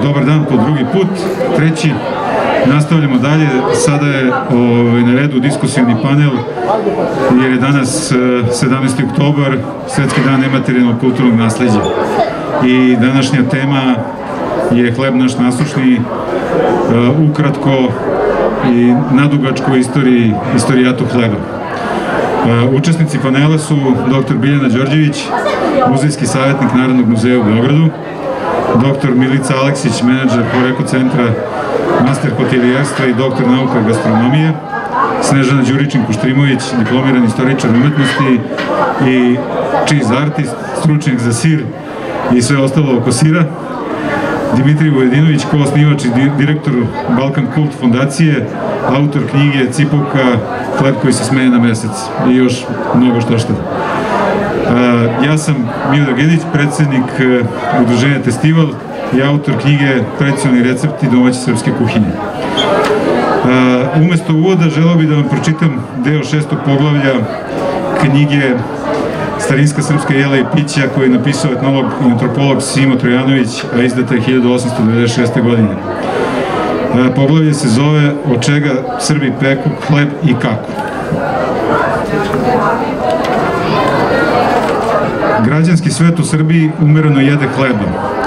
Dobar dan po drugi put, treći. Nastavljamo dalje. Sada je na redu diskusioni panel, jer je danas 17. oktobar, Svetski dan nematerijalnog kulturnog nasleđa. I današnja tema je hleb naš nasušni, ukratko i nadugačko istorijatu hleba. Učesnici panela su dr. Biljana Đorđević, muzejski savjetnik Narodnog muzeja u Beogradu, dr. Milica Aleksić, menadžer Horeko centra master hotelijerstva i doktor nauka gastronomije, Snežana Đuričin-Kuštrimović, diplomirani istoričar umetnosti i cheese artist, stručnjak za sir i sve ostalo oko sira, Dimitrij Vujadinović, koosnivač i direktor Balkan Kult fondacije, autor knjige Cipulka, hleb koji se smeje na mesec i još mnogo što. Ja sam Miodrag Gedić, predsjednik udruženja Testival i autor knjige Tradicionalni recepti domaće srpske kuhinje. Umesto uvoda želeo bih da vam pročitam deo 6. poglavlja knjige Starinska srpska jela i pića, koju je napisao etnolog i antropolog Simo Trojanović, a izdata je 1896. godine. Poglavlje se zove Od čega Srbi peku hleb i kako. Građanski svet u Srbiji umereno jede hleba,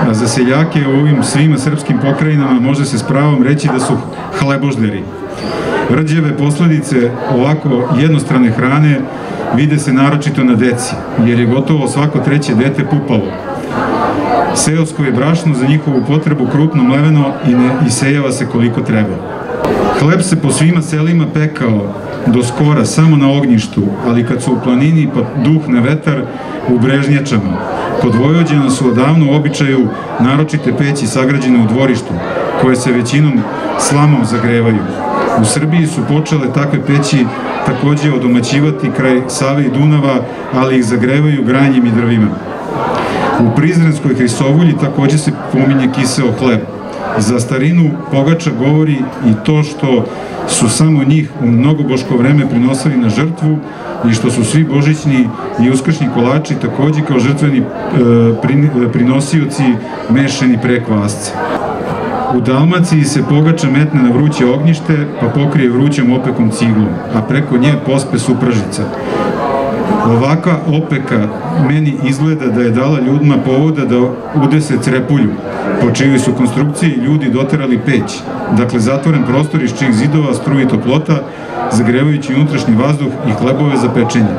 a za seljake u ovim svima srpskim pokrajinama može se s pravom reći da su hlebožderi. Rđeve posledice ovako jednostrane hrane vide se naročito na deci, jer je gotovo svako treće dete pupalo. Seosko je brašno za njihovu potrebu krupno mleveno i ne isejava se koliko treba. Hleb se po svima selima pekao do skora samo na ognjištu, ali kad su u planini pa duhne vetar u Brežnjačama. Kod Vojvođana su odavno u običaju naročite peći sagrađene u dvorištu, koje se većinom slamom zagrevaju. U Srbiji su počele takve peći takođe odomaćivati kraj Save i Dunava, ali ih zagrevaju granjem i drvima. U Prizrenskoj Hrisovulji takođe se pominje kiseo hleb. Za starinu pogača govori i to što su samo njih u mnogoboško vreme prinosili na žrtvu i što su svi božićni i uskršnji kolači takođe kao žrtveni prinosioci mešani pre kvasca. U Dalmaciji se pogača metne na vruće ognjište pa pokrije vrućom opekom ciglom, a preko nje pospe supražica. Ovakva opeka meni izgleda da je dala ljudima povoda da udese crepulju, po čijoj su konstrukciji ljudi doterali peć, dakle zatvoren prostor iz čijih zidova struji toplota, zagrevajući unutrašnji vazduh i hlebove za pečenje.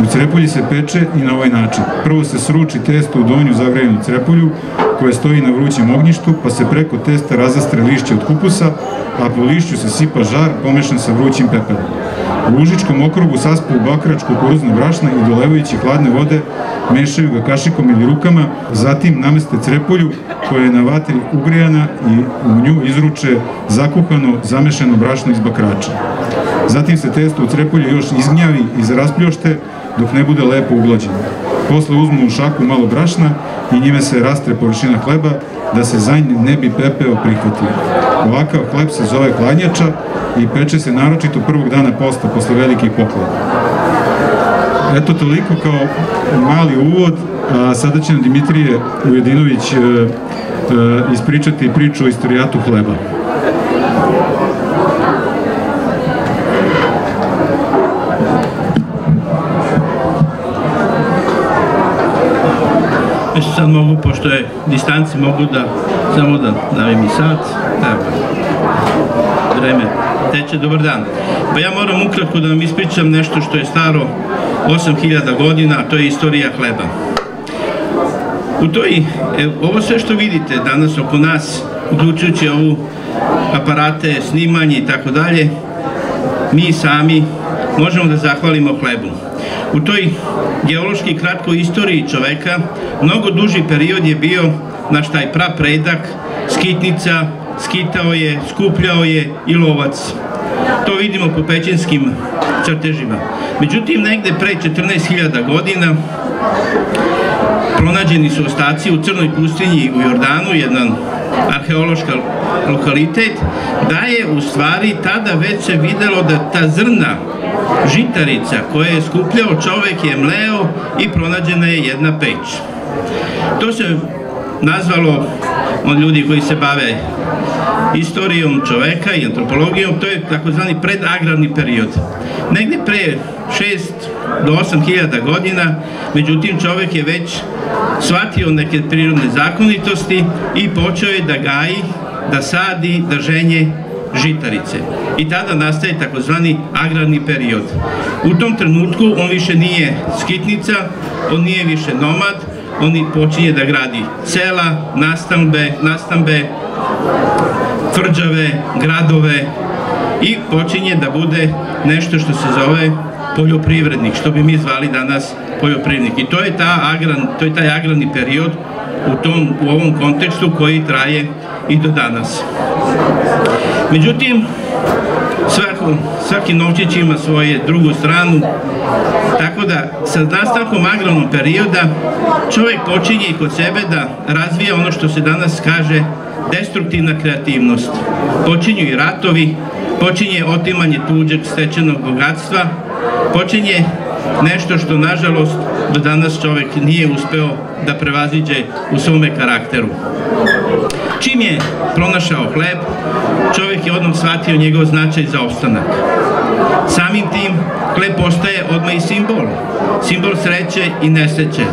U crepulji se peče i na ovaj način. Prvo se sruči testo u donju zagrejenu crepulju, koja stoji na vrućem ognjištu, pa se preko testa razastre lišće od kupusa, a po lišću se sipa žar pomešan sa vrućim pepelom. U užičkom okrugu saspu u bakrač kukuruzna brašna i dolevajući hladne vode mešaju ga kašikom ili rukama, zatim nameste crepulju koja je na vatri ugrijana i u nju izruče zakuhano, zamešano brašno iz bakrača. Zatim se testo u crepulju još izgnjavi i zaraspljošte dok ne bude lepo uglađeno. Posle uzmu u šaku malo brašna i njime se rastre površina hleba da se za nj ne bi pepeo prihvatio. Ovakav hleb se zove hladnjača i peče se naročito prvog dana posta, posle velikih poklona. Eto toliko kao mali uvod, a sada će nam Dimitrije Vujadinović ispričati priču o istorijatu hleba. Sad mogu, pošto je distanci, mogu da samo da davim i sat. Vreme teče, dobar dan. Pa ja moram ukratko da vam ispričam nešto što je staro 8000 godina, a to je istorija hleba. Ovo sve što vidite danas oko nas, uključujući ovu aparate, snimanje i tako dalje, mi sami možemo da zahvalimo hlebu. U toj geološki kratkoj istoriji čoveka mnogo duži period je bio naš taj prapredak, skitnica, skitao je, skupljao je i lovac. To vidimo po pećinskim crtežima. Međutim, negde pre 14.000 godina pronađeni su ostaci u Crnoj pustinji u Jordanu, jedan arheološki lokalitet, da je u stvari tada već se videlo da ta zrna žitarica koje je skupljao čovek je mleo i pronađena je jedna peć. To se nazvalo od ljudi koji se bave istorijom čoveka i antropologijom, to je takozvani predagrarni period. Negdje pre 6 do 8 hiljada godina, međutim čovek je već shvatio neke prirodne zakonitosti i počeo je da gaji, da sadi, da ženje žitarice. I tada nastaje takozvani agrarni period. U tom trenutku on više nije skitnica, on nije više nomad, on počinje da gradi sela, nastambe, tvrđave, gradove i počinje da bude nešto što se zove poljoprivrednik, što bi mi zvali danas poljoprivrednik. I to je taj agrarni period u ovom kontekstu koji traje i do danas. Međutim, svaki novčić ima svoju drugu stranu, tako da sa nastavkom agrarnog perioda čovjek počinje i kod sebe da razvija ono što se danas kaže destruktivna kreativnost. Počinju i ratovi, počinje otimanje tuđeg stečenog bogatstva, počinje nešto što nažalost do danas čovjek nije uspeo da prevaziđe u svome karakteru. Čim je pronašao hleb, čovjek je odmah shvatio njegov značaj za opstanak. Samim tim, hleb postaje odmah i simbol sreće i nesreće,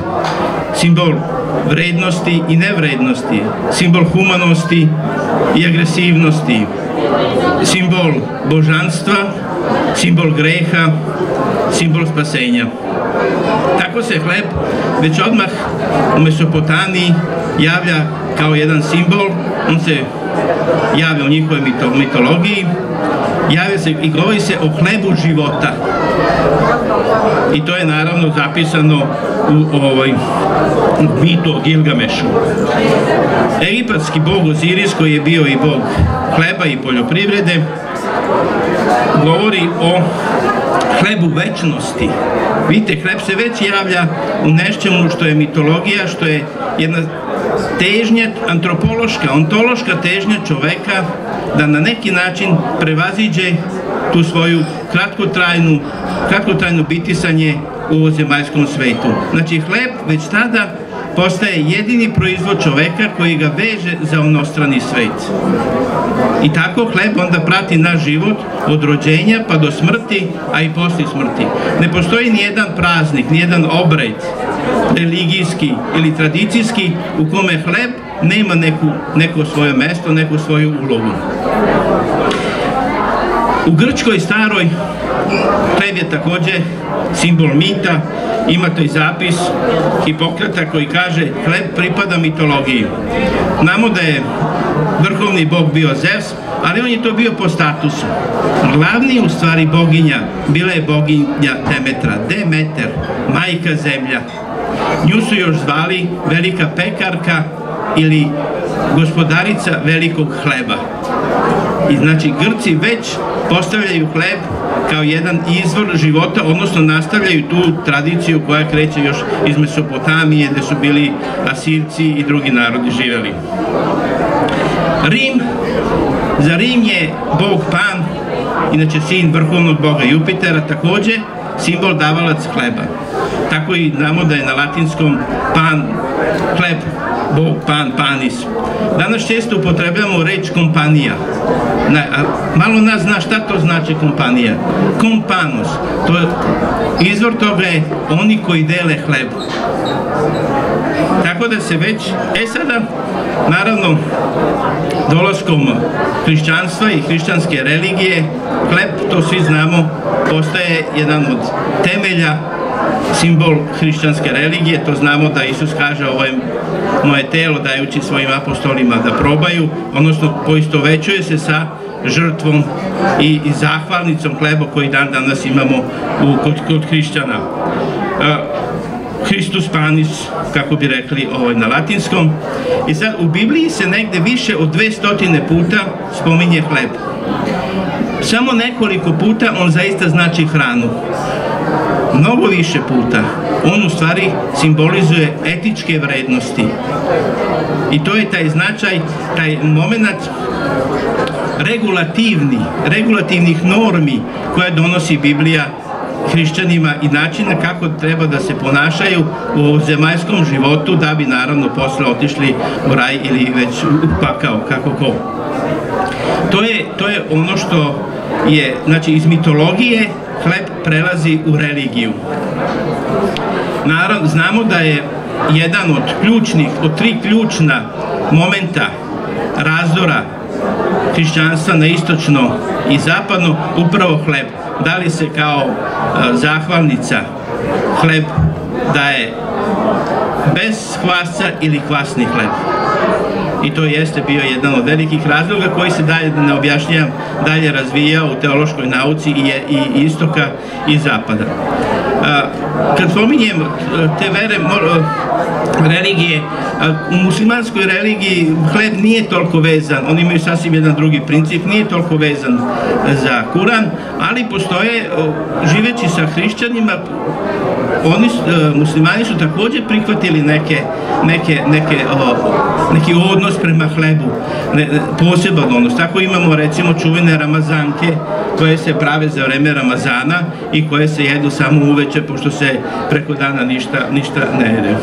simbol vrednosti i nevrednosti, simbol humanosti i agresivnosti, simbol božanstva, simbol greha, simbol spasenja. Tako se hleb već odmah u Mesopotamiji javlja kao jedan simbol, on se javlja u njihovoj mitologiji, javlja se i govori se o hlebu života. I to je naravno zapisano u mitu o Gilgamešu. Egipatski bog Oziris, koji je bio i bog hleba i poljoprivrede, govori o hlebu večnosti. Vidite, hleb se već javlja u nečemu što je mitologija, što je jedna težnja antropološka, ontološka težnja čoveka da na neki način prevaziđe tu svoju kratkotrajno bitisanje u ovozemaljskom svetu. Znači, hleb već tada postaje jedini proizvod čoveka koji ga veže za onostrani svet. I tako hleb onda prati naš život od rođenja pa do smrti, a i poslije smrti. Ne postoji nijedan praznik, nijedan obred religijski ili tradicijski u kome hleb nema neko svoje mesto, neku svoju ulogu. U Grčkoj staroj hleb je također simbol mita. Ima to i zapis Hipokrata koji kaže hleb pripada mitologiji. Znamo da je vrhovni bog bio Zevs, ali on je to bio po statusu. Glavni u stvari boginja bila je boginja Demetra, Demeter, majka zemlja. Nju su još zvali velika pekarka ili gospodarica velikog hleba. I znači Grci već postavljaju hleb kao jedan izvor života, odnosno nastavljaju tu tradiciju koja kreće još iz Mesopotamije, gde su bili Asirci i drugi narodi živeli. Rim, za Rim je bog Pan, inače sin vrhovnog boga Jupitera, također simbol davalac hleba. Tako i znamo da je na latinskom pan, hleb, bog Pan, Panis. Danas često upotrebljamo reč kompanija. Malo nas zna šta to znači kompanija. Kompanos. Izvor toga je oni koji dele hleb. Tako da se već, sada, naravno, dolaskom hrišćanstva i hrišćanske religije, hleb, to svi znamo, postaje jedan od temelja, simbol hrišćanske religije. To znamo da Isus kaže, ovo je moje telo, dajući svojim apostolima da probaju, odnosno poistovećuje se sa žrtvom i zahvalnicom hleba koji danas imamo kod hrišćana. Christus Panis, kako bi rekli na latinskom. I sad u Bibliji se negde više od 200 puta spominje hleb. Samo nekoliko puta on zaista znači hranu. Mnogo više puta on u stvari simbolizuje etičke vrednosti. I to je taj značaj, taj moment regulativnih normi koje donosi Biblija hrišćanima i načina kako treba da se ponašaju u zemaljskom životu da bi naravno posle otišli u raj ili već u pakao, kako ko. To je ono što je, znači iz mitologije hleb prelazi u religiju. Naravno, znamo da je jedan od tri ključna momenta razdora hrišćanstva na istočno i zapadno upravo hleb. Da li se kao zahvalnica hleb daje bez kvasca ili kvasni hleb. I to jeste bio jedan od velikih razloga koji se dalje, da ne objašnjam, dalje razvijao u teološkoj nauci i istoka i zapada. Kad spominjem te religije, u muslimanskoj religiji hleb nije toliko vezan, oni imaju sasvim jedan drugi princip, nije toliko vezan za Kuran, ali postoje, živeći sa hrišćanima, muslimani su također prihvatili neki odnos prema hlebu, poseban odnos. Tako imamo recimo čuvene ramazanke koje se prave za vreme Ramazana i koje se jedu samo uveče pošto se preko dana ništa ne jede.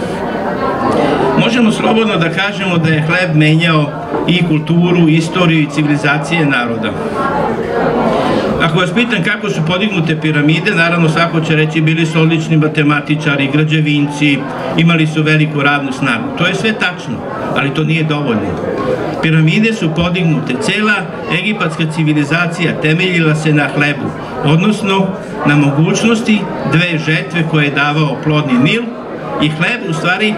Možemo slobodno da kažemo da je hleb menjao i kulturu, istoriju i civilizacije naroda. Ako vas pitam kako su podignute piramide, naravno svako će reći bili su odlični matematičari, građevinci, imali su veliku radnu snagu. To je sve tačno, ali to nije dovoljno. Piramide su podignute, cela egipatska civilizacija temeljila se na hlebu, odnosno na mogućnosti dve žetve koje je davao plodni Nil i hleb, u stvari,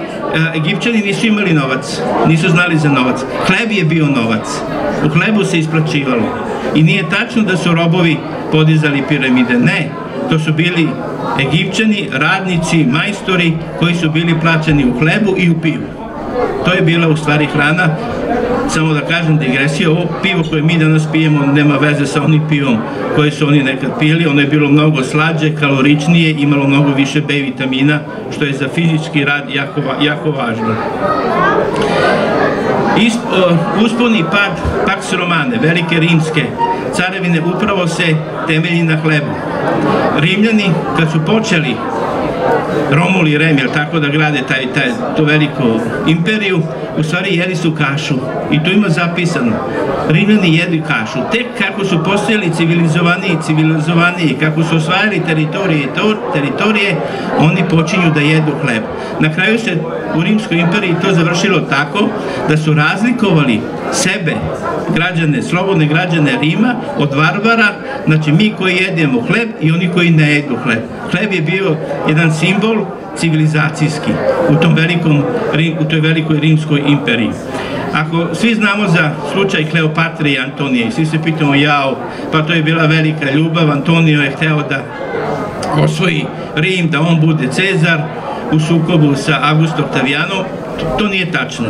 Egipćani nisu imali novac, nisu znali za novac. Hleb je bio novac, u hlebu se isplaćivalo. I nije tačno da su robovi podizali piramide, ne, to su bili Egipćani, radnici, majstori koji su bili plaćeni u hlebu i u pivu. To je bila u stvari hrana. Samo da kažem digresiju, ovo pivo koje mi danas pijemo nema veze sa onim pivom koje su oni nekad pili, ono je bilo mnogo slađe, kaloričnije, imalo mnogo više B vitamina, što je za fizički rad jako važno. Uspon i pad Pax Romane, velike rimske carevine, upravo se temelji na hlebu. Rimljani, kad su počeli Romul i Rem, tako da grade tu veliku imperiju, u stvari jeli su kašu. I tu ima zapisano, Rimljani jedi kašu. Tek kako su postojali civilizovaniji, kako su osvajali teritorije, oni počinju da jedu hleb. Na kraju se u Rimskoj imperiji to završilo tako da su razlikovali sebe, građane, slobodne građane Rima, od varvara, znači mi koji jedemo hleb i oni koji ne jedu hleb. Hleb je bio jedan simbol civilizacijski u toj velikoj rimskoj imperiji. Ako svi znamo za slučaj Kleopatre i Antonije i svi se pitamo jao, pa to je bila velika ljubav, Antonio je hteo da osvoji Rim, da on bude Cezar u sukobu sa Augustom Octavianom, to nije tačno.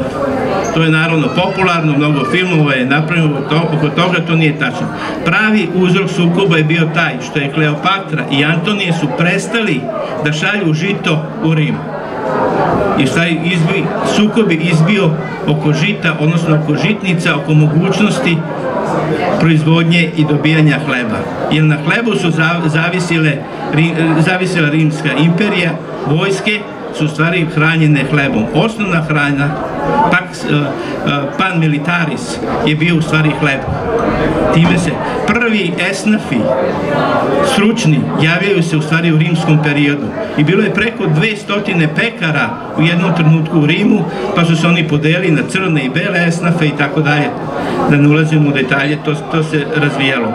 To je naravno popularno, mnogo filmova je napravljeno oko toga, to nije tačno. Pravi uzrok sukoba je bio taj što je Kleopatra i Antonije su prestali da šalju žito u Rim. I sukob je izbio oko žita, odnosno oko žitnica, oko mogućnosti proizvodnje i dobijanja hleba. Jer na hlebu su zavisila Rimska imperija, vojske su u stvari hranjene hlebom. Osnovna hrana, pan militaris, je bio u stvari hleb. Time se prvi esnafi, stručni, javljaju se u stvari u rimskom periodu. I bilo je preko 200 pekara u jednom trenutku u Rimu, pa su se oni podelili na crne i bele esnafe i tako dalje. Da ne ulazimo u detalje, to se razvijalo.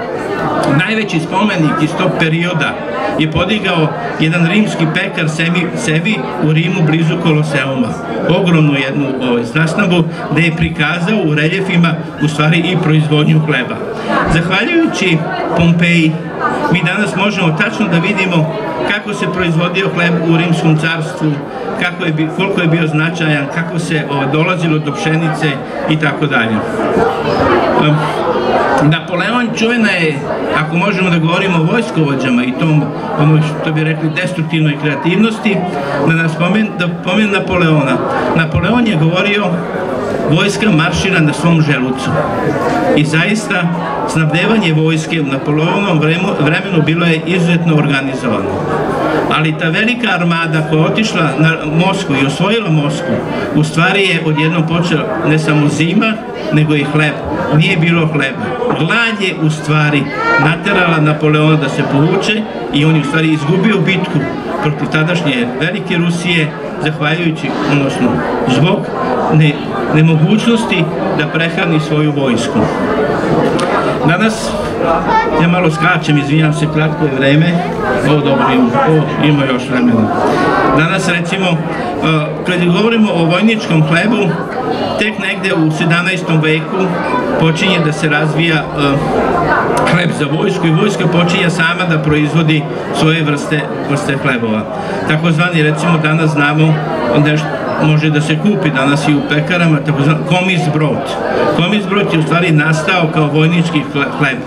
Najveći spomenik iz tog perioda je podigao jedan rimski pekar sebi u Rimu blizu Koloseuma. Ogromnu jednu zasnabu gde je prikazao u reljefima u stvari i proizvodnju hleba. Zahvaljujući Pompeji, mi danas možemo tačno da vidimo kako se proizvodio hleb u Rimskom carstvu, koliko je bio značajan, kako se dolazilo do pšenice i tako dalje. Napoleon čuvena je, ako možemo da govorimo o vojskovođama i tom, ono što bi rekli, destruktivnoj kreativnosti, da pomenem Napoleona. Napoleon je govorio vojska maršira na svom želucu. I zaista, snabdevanje vojske u Napoleonovom vremenu bilo je izuzetno organizovano. Ali ta velika armada koja je otišla na Moskvu i osvojila Moskvu, u stvari je odjednom počela ne samo zima, nego i hleb. Nije bilo hleba. Glad je u stvari naterala Napoleona da se povuče i on je u stvari izgubio bitku protiv tadašnje velike Rusije, zahvaljujući, odnosno zbog nemogućnosti da prehrani svoju vojsku. Danas, ja malo skačem, izvinjam se, kratko je vreme, dobro, ima još vremena. Danas, recimo, kad govorimo o vojničkom hlebu, tek negde u 17. veku počinje da se razvija hleb za vojsku i vojska počinje sama da proizvodi svoje vrste hlebova. Takozvani, recimo, danas znamo nešto može da se kupi danas i u pekarama, takozvani komisbrod. Komisbrod je u stvari nastao kao vojnički hleb.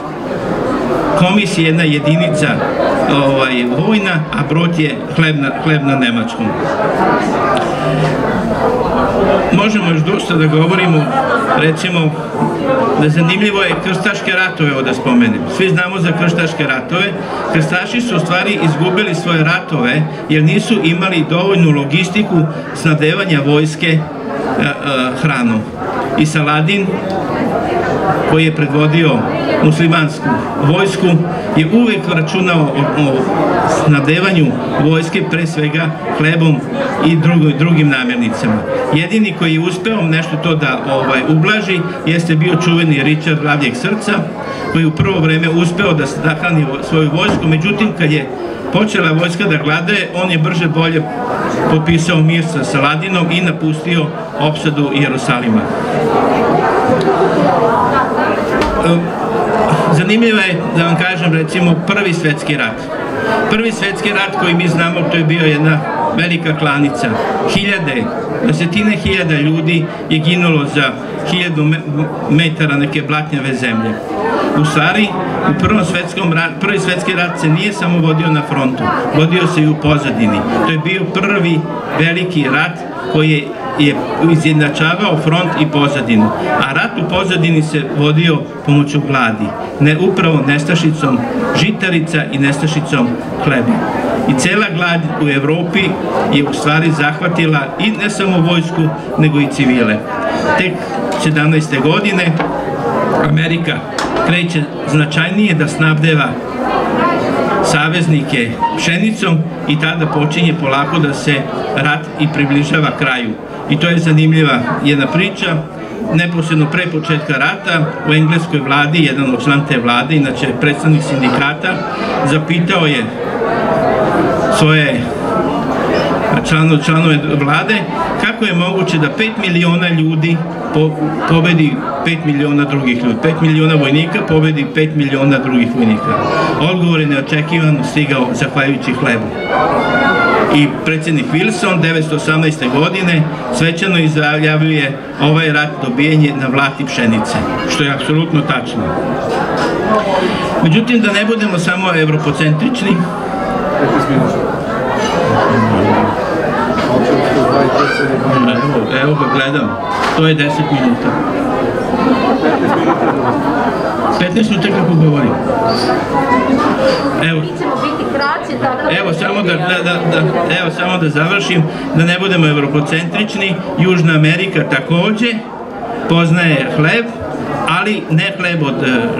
Komis je jedna jedinica vojna, a brod je hleb na nemačkom. Možemo još dosta da govorimo, recimo, da zanimljivo je krstaške ratove, da spomenem. Svi znamo za krstaške ratove. Krstaši su u stvari izgubili svoje ratove jer nisu imali dovoljnu logistiku snabdevanja vojske hranom. I Saladin, koji je predvodio muslimansku vojsku, je uvijek računao o snabdevanju vojske, pre svega hlebom i drugim namirnicama. Jedini koji je uspeo nešto to da ublaži jeste bio čuveni Richard Glavljeg srca, koji je u prvo vreme uspeo da nahrani svoju vojsku, međutim kad je počela vojska da glade, on je brže bolje potpisao mir sa Saladinom i napustio opsadu Jerusalima. Zanimljivo je da vam kažem, recimo, Prvi svetski rat. Prvi svetski rat koji mi znamo, to je bio jedna velika klanica. Desetine hiljada ljudi je ginulo za 1000 metara neke blatnjave zemlje. U stvari, Prvi svetski rat se nije samo vodio na frontu, vodio se i u pozadini. To je bio prvi veliki rat koji je izjednačavao front i pozadinu. A rat u pozadini se vodio pomoću gladi, upravo nestašicom žitarica i nestašicom hleba. I cela glad u Evropi je u stvari zahvatila i ne samo vojsku, nego i civile. Tek 17. godine Amerika kreće značajnije da snabdeva saveznike pšenicom i tada počinje polako da se rat i približava kraju. I to je zanimljiva jedna priča. Neposredno pre početka rata u engleskoj vladi, jedan od član te vlade, inače predstavnik sindikata, zapitao je svoje članove vlade kako je moguće da 5 miliona ljudi pobedi 5 miliona drugih ljudi. 5 miliona vojnika pobedi 5 miliona drugih vojnika. Odgovor je neočekivano stigao zahvaljujući hlebu. I predsjednik Wilson 1918. godine svečano izjavljuje ovaj rat dobijen je na vlati pšenice, što je apsolutno tačno. Međutim, da ne budemo samo evropocentrični, evo ga gledam, to je 10 minuta. 15 minuta kako govorim. Evo samo da završim, da ne budemo evropocentrični. Južna Amerika takođe poznaje hleb, ali ne hleb od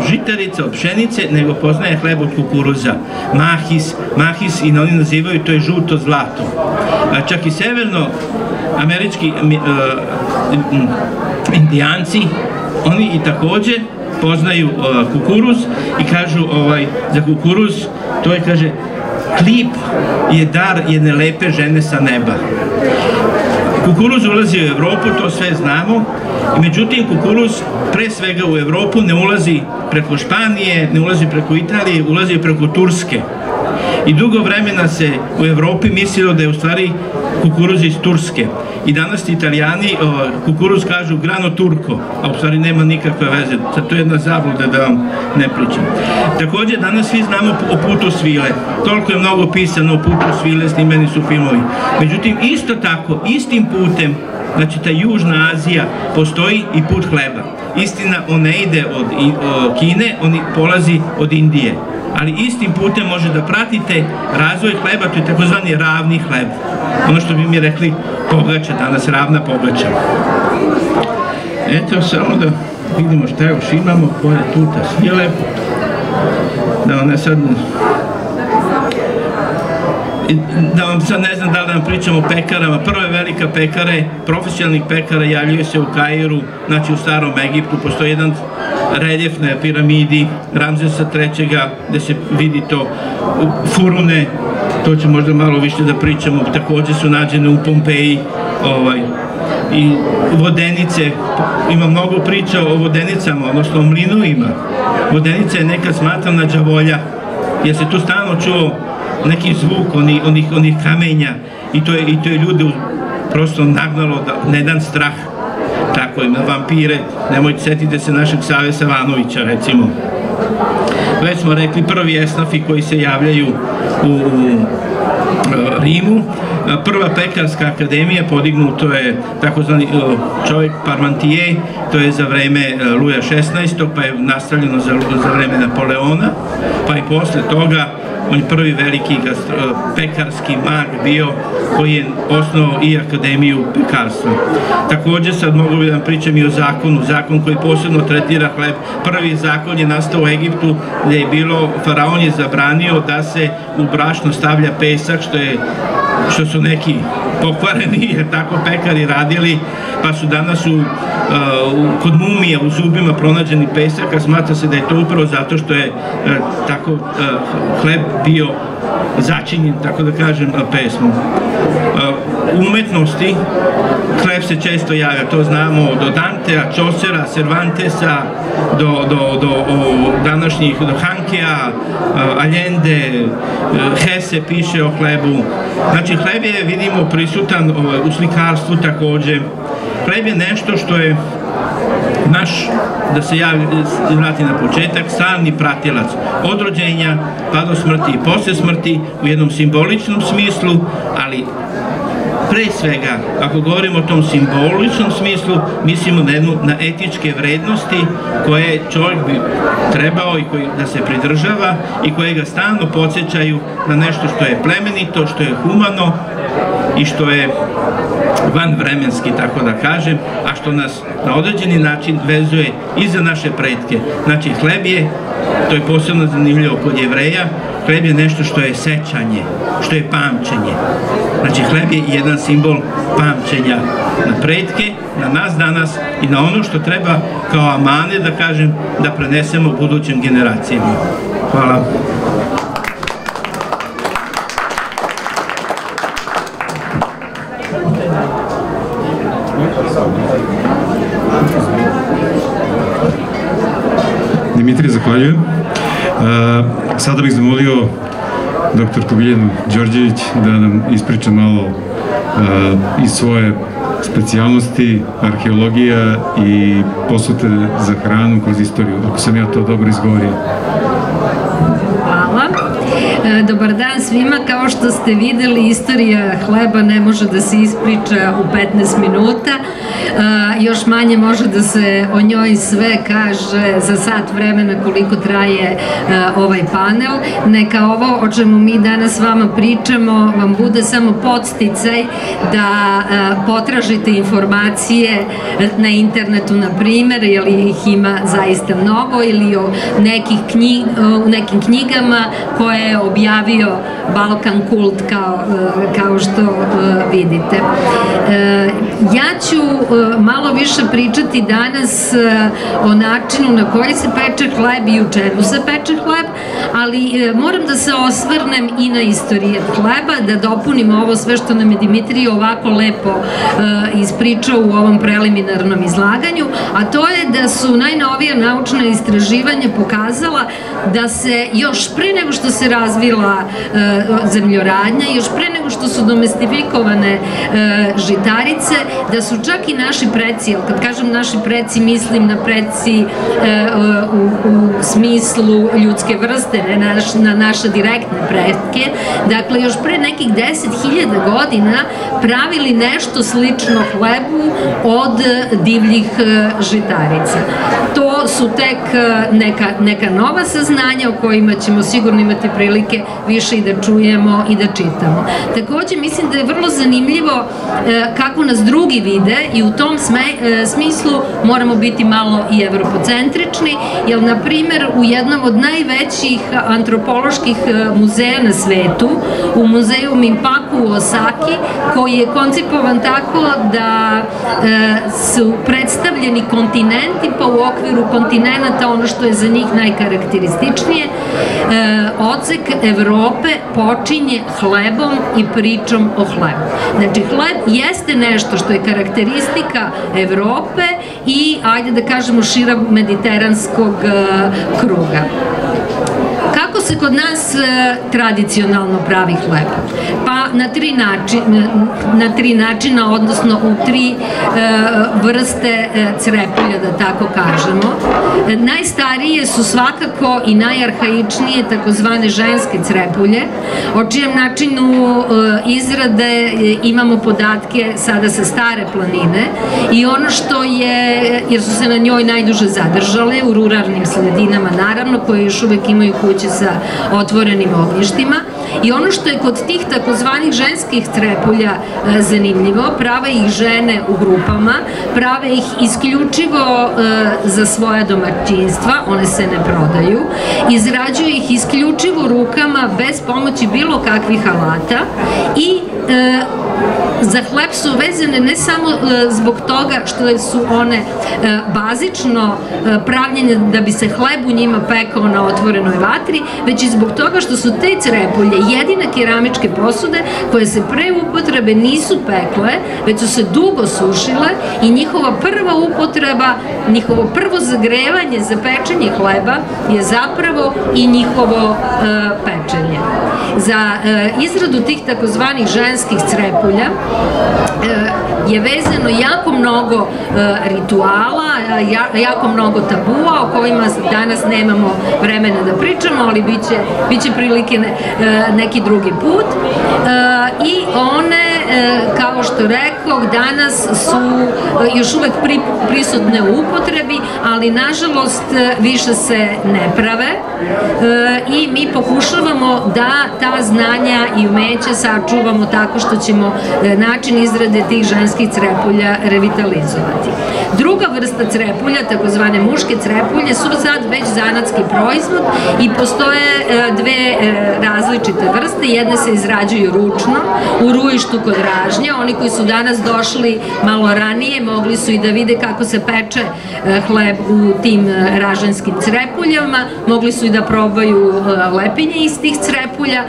žitarica, od pšenice, nego poznaje hleb od kukuruza. Mahis i oni nazivaju, to je žuto zlato. Čak i severnoamerički indijanci, oni i takođe poznaju kukuruz i kažu za kukuruz, to je, kaže, klip je dar jedne lepe žene sa neba. Kukuruz ulazi u Evropu, to sve znamo, međutim kukuruz pre svega u Evropu ne ulazi preko Španije, ne ulazi preko Italije, ulazi preko Turske. I dugo vremena se u Evropi mislilo da je u stvari kukuruz iz Turske. I danas Italijani kukuruz kažu grano turco, a u stvari nema nikakve veze. To je jedna zabluda da vam ne pričam. Takođe, danas svi znamo o putu svile. Toliko je mnogo pisano o putu svile, snimeni su filmovi. Međutim, isto tako, istim putem znači ta Južna Azija, postoji i put hleba. Istina, on ne ide od Kine, on polazi od Indije. Ali istim putem može da pratite razvoj hleba, to je takozvani ravni hleb. Ono što bi mi rekli pogača, danas ravna pogača. Eto, samo da vidimo šta još imamo, koje tu tasvile. Da vam sad... Da vam sad ne znam da li nam pričamo o pekarama. Prve velika pekare, profesionalnih pekara javljaju se u Kairu, znači u starom Egiptu. Postoji jedan reljef na piramidi Ramzesa III. Gde se vidi to furune, to će možda malo više da pričamo, takođe su nađene u Pompeji. I vodenice, ima mnogo priča o vodenicama, odnosno o mlinovima. Vodenica je nekad smatrana đavolja, jer se tu stalno čuo neki zvuk onih kamenja i to je ljude prosto nagnalo na jedan strah. Tako je, na vampire, nemojte setite se našeg Save Savanovića, recimo. Već smo rekli, prvi esnafi koji se javljaju u Rimu. Prva pekarska akademija podignuto je takozvani čovjek Parmentier, to je za vreme Luja XVI, pa je nastavljeno za vreme Napoleona, pa i posle toga on je prvi veliki pekarski mag bio koji je osnovao i akademiju pekarstva. Također sad mogu bi da vam pričam i o zakon koji posebno tretira hleb. Prvi zakon je nastao u Egiptu gdje je bilo, faraon je zabranio da se u brašno stavlja pesak, što su neki pokvareni, jer tako pekari radili, pa su danas kod mumija u zubima pronađeni pesak, a smatra se da je to upravo zato što je tako hleb bio začinjen, tako da kažem, pesmom. U umetnosti hleb se često javlja, to znamo do Dantea, Chaucera, Cervantesa, do današnjih, do Hankea, Allende, Hesse piše o hlebu. Znači, hleb je, vidimo, prisutan u slikarstvu takođe. Hleb je nešto što je naš, da se vrati na početak, stalni pratilac od rođenja pa do smrti i posle smrti u jednom simboličnom smislu, ali pre svega, ako govorimo o tom simboličnom smislu, mislimo na etičke vrednosti koje čovjek bi trebao i da se pridržava i koje ga stalno podsjećaju na nešto što je plemenito, što je humano i što je vanvremenski, tako da kažem, a što nas na određeni način vezuje i za naše pretke. Znači, hleb je, to je posebno zanimljivo kod Jevreja, hleb je nešto što je sećanje, što je pamćenje. Znači, hleb je jedan simbol pamćenja na pretke, na nas danas i na ono što treba kao amane, da kažem, da prenesemo budućim generacijama. Hvala. Dimitrije, zahvaljujem. Sada bih zamolio doktorku Biljanu Đorđević da nam ispriča malo iz svoje specijalnosti, arheologija i posute za hranu kroz istoriju, ako sam ja to dobro izgovorio. Hvala. Dobar dan svima. Kao što ste videli, istorija hleba ne može da se ispriča u 15 minuta. Još manje može da se o njoj sve kaže za sat vremena koliko traje ovaj panel. Neka ovo o čemu mi danas s vama pričamo vam bude samo podsticaj da potražite informacije na internetu, na primer, jer ih ima zaista mnogo, ili o nekim knjigama koje je objavio Balkan Kult, kao što vidite. Ja ću malo više pričati danas o načinu na koji se peče hleb i u čemu se peče hleb, ali moram da se osvrnem i na istoriju hleba, da dopunim ovo sve što nam je Dimitrije ovako lepo ispričao u ovom preliminarnom izlaganju, a to je da su najnovija naučna istraživanja pokazala da se još pre nego što se razvila zemljoradnja, još pre nego što su domestifikovane žitarice, da su čak i naši preci, ali kad kažem naši preci mislim na preci u smislu ljudske vrste, ne na naše direktne pretke, dakle još pre nekih 10.000 godina pravili nešto slično hlebu od divljih žitarica. To su tek neka nova saznanja o kojima ćemo sigurno imati prilike više i da čujemo i da čitamo. Takođe, mislim da je vrlo zanimljivo kako nas drugi vide i u tom smislu moramo biti malo i evropocentrični, jer, na primer, u jednom od najvećih antropoloških muzeja na svetu, u muzeju Minpaku u Osaki, koji je koncipovan tako da su predstavljeni kontinenti, pa u okviru kontinenta ono što je za njih najkarakterističnije, odsek Evrope počinje hlebom i pričom o hlebu. Znači, hleb jeste nešto što je karakteristika Evrope i, ajde da kažemo, šira mediteranskog kruga. Kako se kod nas tradicionalno pravi hleb? Pa na tri načina, odnosno u tri vrste crepulja, da tako kažemo. Najstarije su svakako i najarhaičnije takozvane ženske crepulje, o čijem načinu izrade imamo podatke sada sa Stare planine i ono što je, jer su se na njoj najduže zadržale u ruralnim sredinama, naravno, koje još uvek imaju kuće sa otvorenim ognjištima, i ono što je kod tih takozvanih ženskih crepulja zanimljivo, prave ih žene u grupama, prave ih isključivo za svoja domaćinstva, one se ne prodaju, izrađuju ih isključivo rukama bez pomoći bilo kakvih alata i za hleb su vezane ne samo zbog toga što su one bazično pravljene da bi se hleb u njima pekao na otvorenoj vatri, već i zbog toga što su te crepulje jedine keramičke posude koje se pre upotrebe nisu pekle, već su se dugo sušile i njihova prva upotreba, njihovo prvo zagrevanje za pečenje hleba je zapravo i njihovo pečenje. Za izradu tih takozvanih ženskih crepulja je vezano jako mnogo rituala, jako mnogo tabua o kojima danas nemamo vremena da pričamo, ali biće prilike neki drugi put. I one, kao što rekoh, danas su još uvek prisutne u upotrebi, ali nažalost više se ne prave i mi pokušavamo da ta znanja i umeća sačuvamo tako što ćemo način izrade tih ženskih crepulja revitalizovati. Druga vrsta crepulja, takozvane muške crepulje, su sad već zanatski proizvod i postoje dve različite vrste. Jedne se izrađuju ručno, u rujištu kod ražnje. Oni koji su danas došli malo ranije mogli su i da vide kako se peče hleb u tim ražanskim crepuljama, mogli su i da probaju lepinje iz tih crepulja.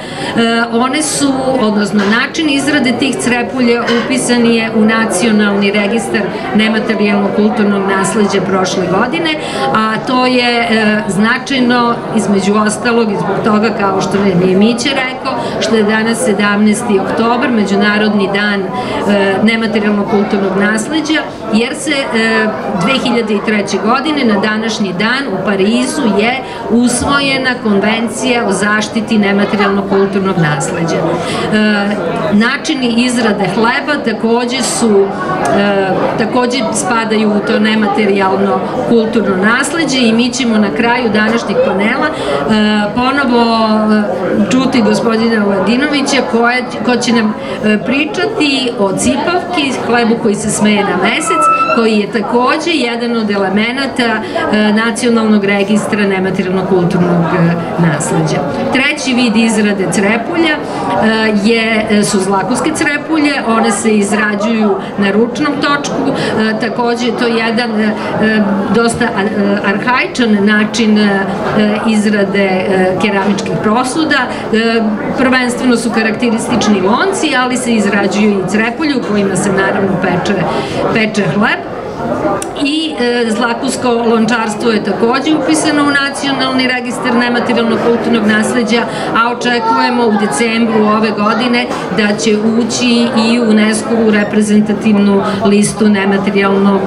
One su, odnosno način izrade tih crepulja upisan je u Nacionalni registar nematerijalnog kulturnog nasleđa prošle godine, a to je značajno između ostalog i zbog toga, kao što je Miće rekao, što je danas 17. oktobar, Međunarodni dan nematerijalnog kulturnog nasleđa, jer se 2003. godine na današnji dan u Parizu je usvojena Konvencija o zaštiti nematerijalnog kulturnog nasleđa. Načini izrade hleba takođe spadaju u to nematerijalno kulturno nasleđe i mi ćemo na kraju današnjeg panela ponovo čuti gospodina Vladinovića ko će nam pričati o cipavki, hlebu koji se smeje na mesec, koji je takođe jedan od elemenata Nacionalnog registra nematerijalnog kulturnog nasleđa. Treći vid izrade crepulja su zlakovske crepulje, one se izrađuju na ručnom točku, takođe to je jedan dosta arhaičan način izrade keramičkih posuda, prvenstveno su karakteristični lonci, ali se izrađuju i crepulje u kojima se naravno peče hleb. I zlakusko lončarstvo je takođe upisano u nacionalni registar nematerijalnog kulturnog nasleđa, a očekujemo u decembru ove godine da će ući i u UNESCO-vu reprezentativnu listu nematerijalnog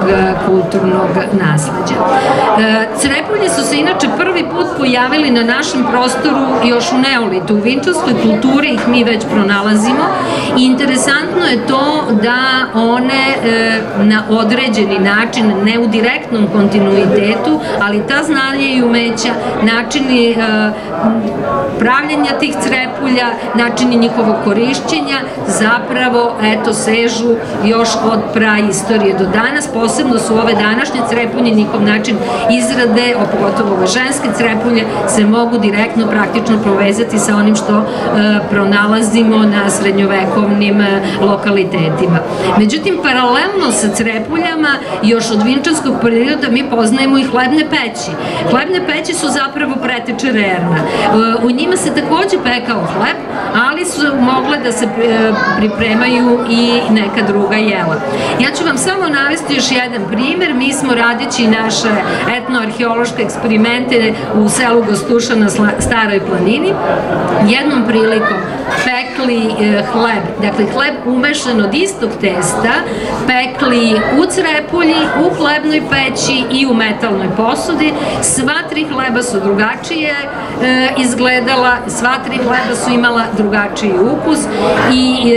kulturnog nasleđa. Crepulje su se inače prvi put pojavili na našem prostoru još u neolitu. U vinčarskoj kulturi ih mi već pronalazimo i interesantno je to da one na određeni način, ne u direktnom kontinuitetu, ali ta znanja i umeća, načini pravljenja tih crepulja, načini njihovog korišćenja zapravo, eto, sežu još od praistorije do danas. Posebno su ove današnje crepulje, njihov način izrade, pogotovo ove ženske crepulje, se mogu direktno, praktično povezati sa onim što pronalazimo na srednjovekovnim lokalitetima. Međutim, paralelno sa crepuljama, još od vinčarskog perioda mi poznajemo i hlebne peći. Hlebne peći su zapravo preteče Rerna. U njima se takođe pekao hleb, ali su mogle da se pripremaju i neka druga jela. Ja ću vam samo navesti još jedan primer. Mi smo, radeći naše etnoarheološke eksperimente u selu Gostuša na Staroj planini, jednom prilikom pekli hleb, dakle hleb umešan od istog testa, pekli u crepulji, u hlebnoj peći i u metalnoj posudi. Sva tri hleba su drugačije izgledala, sva tri hleba su imala drugačiji ukus i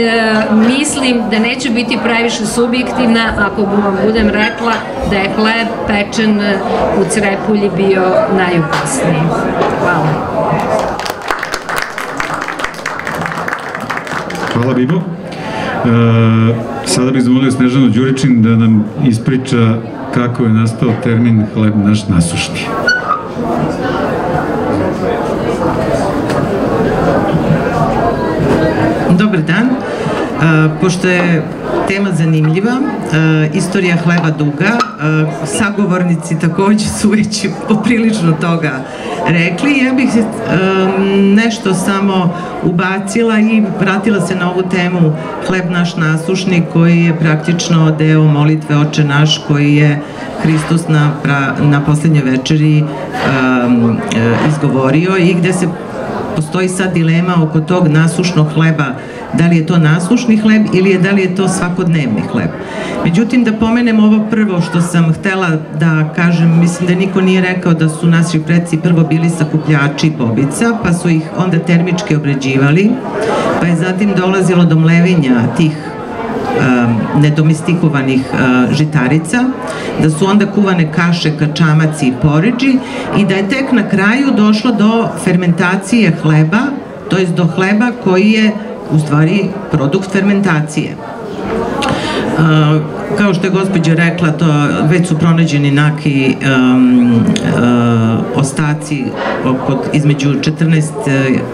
mislim da neće biti previše subjektivna ako vam budem rekla da je hleb pečen u crepulji bio najukusniji. Hvala. Hvala, Bibo. Sada bih zamolio Snežanu Đuričin da nam ispriča kako je nastao termin hleb naš nasušni. Dobar dan. Pošto je tema zanimljiva, istorija hleba duga, sagovornici takođe su već poprilično toga rekli. Ja bih nešto samo ubacila i vratila se na ovu temu hleb naš nasušni, koji je praktično deo molitve Oče naš, koji je Hristos na poslednjoj večeri izgovorio i gde se postoji sad dilema oko tog nasušnog hleba, da li je to nasušni hleb ili da li je to svakodnevni hleb. Međutim, da pomenem ovo prvo što sam htela da kažem, mislim da niko nije rekao da su naši preci prvo bili sakupljači bobica, pa su ih onda termički obrađivali, pa je zatim dolazilo do mlevenja tih nedomestikovanih žitarica, da su onda kuvane kaše, kačamaci i poređi i da je tek na kraju došlo do fermentacije hleba, to jest do hleba koji je u stvari produkt fermentacije. Kao što je gospođa rekla, to već su pronađeni neki ostaci između 14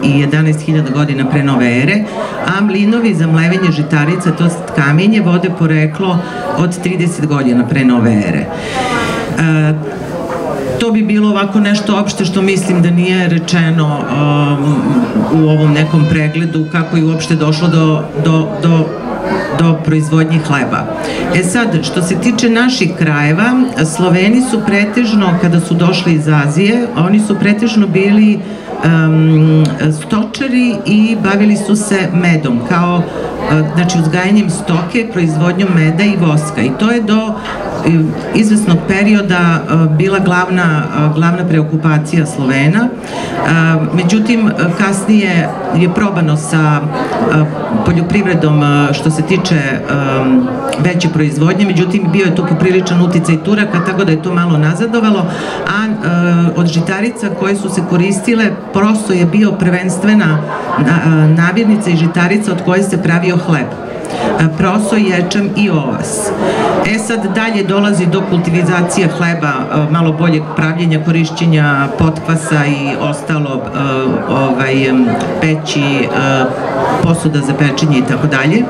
i 11.000 godina pre nove ere, a mlinovi za mlevenje žitarica, to kamenje, vode poreklo od 30 godina pre nove ere. To bi bilo ovako nešto opšte što mislim da nije rečeno u ovom nekom pregledu kako je uopšte došlo do proizvodnje hleba. Sad, što se tiče naših krajeva, Sloveni su pretežno, kada su došli iz Azije, oni su pretežno bili stočari i bavili su se medom, kao, znači, uzgajanjem stoke, proizvodnjom meda i voska. I to je do izvesnog perioda bila glavna preokupacija Slovena. Međutim, kasnije je probano sa poljoprivredom što se tiče veće proizvodnje, međutim bio je tu popriličan uticaj Turaka, tako da je to malo nazadovalo, a od žitarica koje su se koristile prosto je bio prvenstvena namirnica i žitarica od koje se pravio hleb. Proso, ječam i ovas. Sad dalje dolazi do kultivizacije hleba, malo boljeg pravljenja, korišćenja potkvasa i ostalo, peći, posuda za pečenje i tako dalje.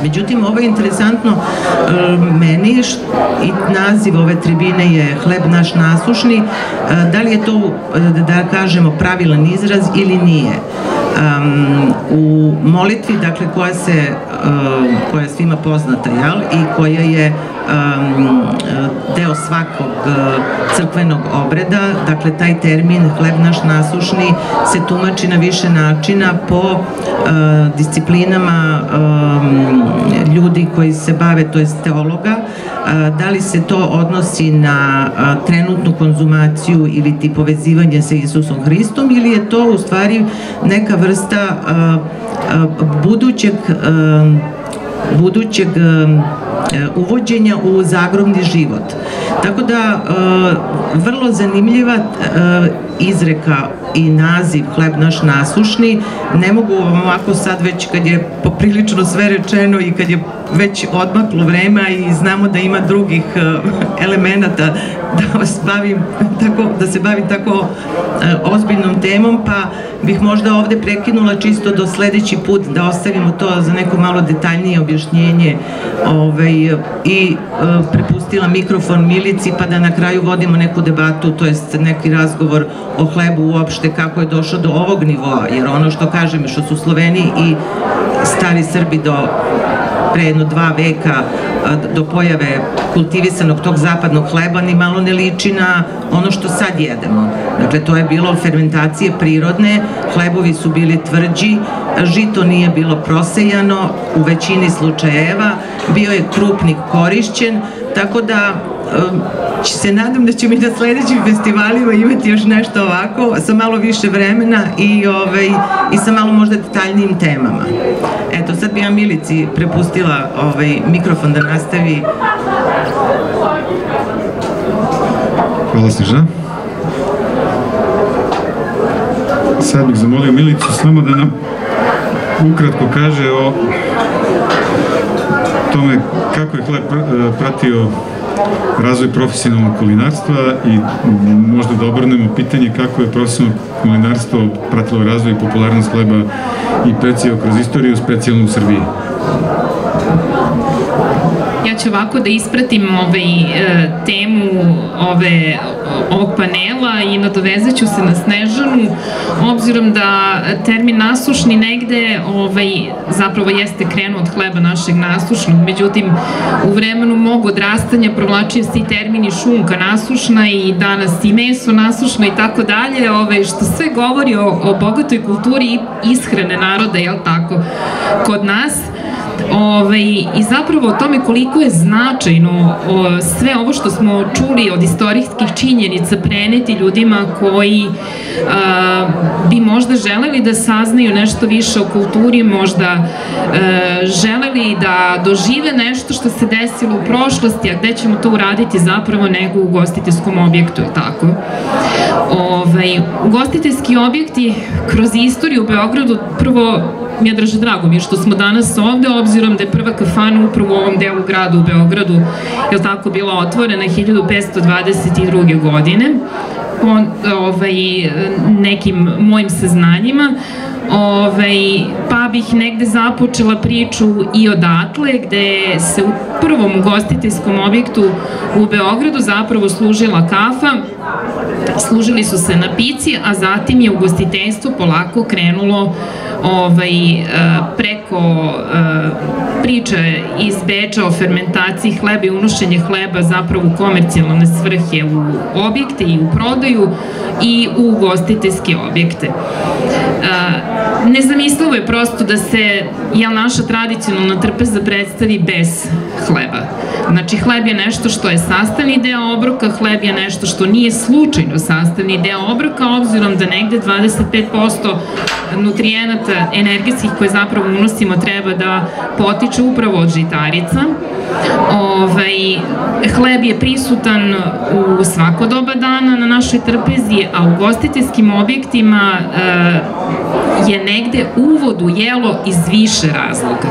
Međutim, ovo je interesantno meni i naziv ove tribine je hleb naš nasušni. Da li je to, da kažemo, pravilan izraz ili nije? U molitvi, dakle, koja je svima poznata, jel, i koja je deo svakog crkvenog obreda, dakle, taj termin hleb naš nasušni se tumači na više načina po disciplinama ljudi koji se bave, to jest teologa. Da li se to odnosi na trenutnu konzumaciju ili ti povezivanje sa Isusom Hristom, ili je to u stvari neka vrsta budućeg uvođenja u zagrobni život. Tako da, vrlo zanimljiva izreka i naziv hleb naš nasušni. Ne mogu vam ovako sad, već kad je poprilično sve rečeno i kad je već odmaklo vreme i znamo da ima drugih elemenata da se bavim tako ozbiljnom temom, pa bih možda ovde prekinula čisto do sledeći put, da ostavimo to za neko malo detaljnije objašnjenje i prepustila mikrofon Milici, pa da na kraju vodimo neku debatu, to jest neki razgovor o hlebu uopšte, kako je došao do ovog nivoa, jer ono što kažem, što su Sloveni i stari Srbi do pre jedno 2 veka, do pojave kultivisanog tog zapadnog hleba, ni malo ne liči na ono što sad jedemo. Dakle, to je bilo fermentacije prirodne, hlebovi su bili tvrđi, žito nije bilo prosejano u većini slučajeva, bio je krupnik korišćen, tako da se nadam da ćemo i na sledećim festivalima imati još nešto ovako, sa malo više vremena i sa malo možda detaljnijim temama. Eto, sad bi ja Milici prepustila mikrofon da nastavi. Hvala, Snežana. Sad bih zamolio Milicu samo da nam ukratko kaže o tome kako je hleb pratio razvoj profesionalnog kulinarstva i možda da obrnemo pitanje kako je profesionalno kulinarstvo pratilo razvoj i popularnost hleba i precio kroz istoriju, specijalno u Srbiji. Ja ću ovako da ispratim temu ovog panela i nadovezat ću se na Snežanu, obzirom da termin nasušni negde zapravo jeste krenuo od hleba našeg nasušnog, međutim u vremenu mog odrastanja provlačio se i termin i šunka nasušna i danas i meso nasušno i tako dalje, što sve govori o bogatoj kulturi ishrane naroda, jel tako, kod nas. I zapravo o tome koliko je značajno sve ovo što smo čuli od istorijskih činjenica preneti ljudima koji bi možda želeli da saznaju nešto više o kulturi, možda želeli da dožive nešto što se desilo u prošlosti, a gde ćemo to uraditi zapravo nego u ugostiteljskom objektu, tako? Ugostiteljski objekti kroz istoriju u Beogradu, prvo mi je drago mi je što smo danas ovde, obzirom da je prva kafana upravo u ovom delu grada u Beogradu, je li tako, bila otvorena 1522. godine, nekim mojim saznanjima, pa bih negde započela priču i odatle, gde se u prvom ugostiteljskom objektu u Beogradu zapravo služila kafa, služili su se napici, a zatim je ugostiteljstvo polako krenulo preko priče iz Beča o fermentaciji hleba i unošenje hleba zapravo u komercijalne svrhe u objekte i u prodaju i u ugostiteljske objekte. Nezamislivo je prosto da se naša tradicionalna trpeza predstavi bez hleba. Znači, hleb je nešto što je sastavni deo obroka, hleb je nešto što nije slučajno sastavni deo obroka, obzirom da negde 25% nutrijenata energetskih koje zapravo unosimo treba da potiče upravo od žitarica. Hleb je prisutan u svako doba dana na našoj trpezi, a u ugostiteljskim objektima je negde uvod u jelo iz više razloga.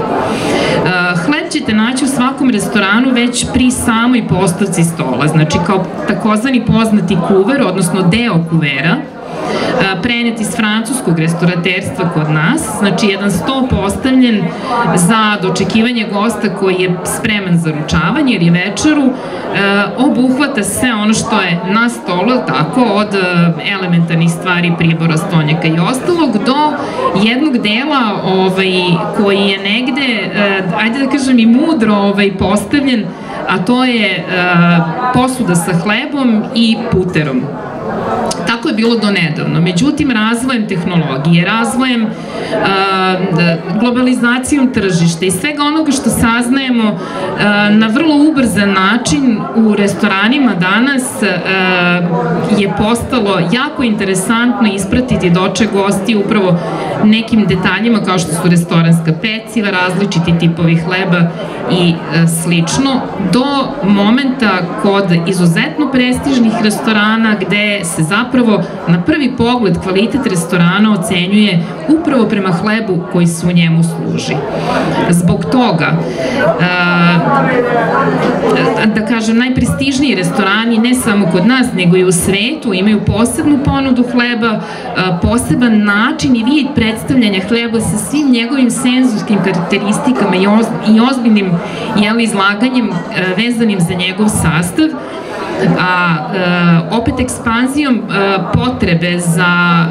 Hleb ćete naći u svakom restoranu već pri samoj postavci stola, znači kao takozvani poznati kuver, odnosno deo kuvera, prenet iz francuskog restauraterstva kod nas, znači jedan sto postavljen za dočekivanje gosta koji je spreman za ručavanje ili večeru, obuhvata sve ono što je na stolu, tako, od elementarnih stvari, pribora, stonjaka i ostalog, do jednog dela koji je negde, ajde da kažem, i mudro postavljen, a to je posuda sa hlebom i puterom. Tako je bilo do nedavno. Međutim, razvojem tehnologije, razvojem, globalizacijom tržišta i svega onoga što saznajemo na vrlo ubrzan način u restoranima danas je postalo jako interesantno ispratiti doček gosti upravo nekim detaljima kao što su restoranska peciva, različiti tipovi hleba i slično, do momenta kod izuzetno prestižnih restorana gde se zapravo na prvi pogled kvalitet restorana ocenjuje upravo prema hlebu koji se u njemu služi. Zbog toga, da kažem, najprestižniji restorani, ne samo kod nas, nego i u svetu, imaju posebnu ponudu hleba, poseban način i vid predstavljanja hleba sa svim njegovim senzorskim karakteristikama i ozbiljnim izlaganjem vezanim za njegov sastav, a opet ekspanzijom potrebe za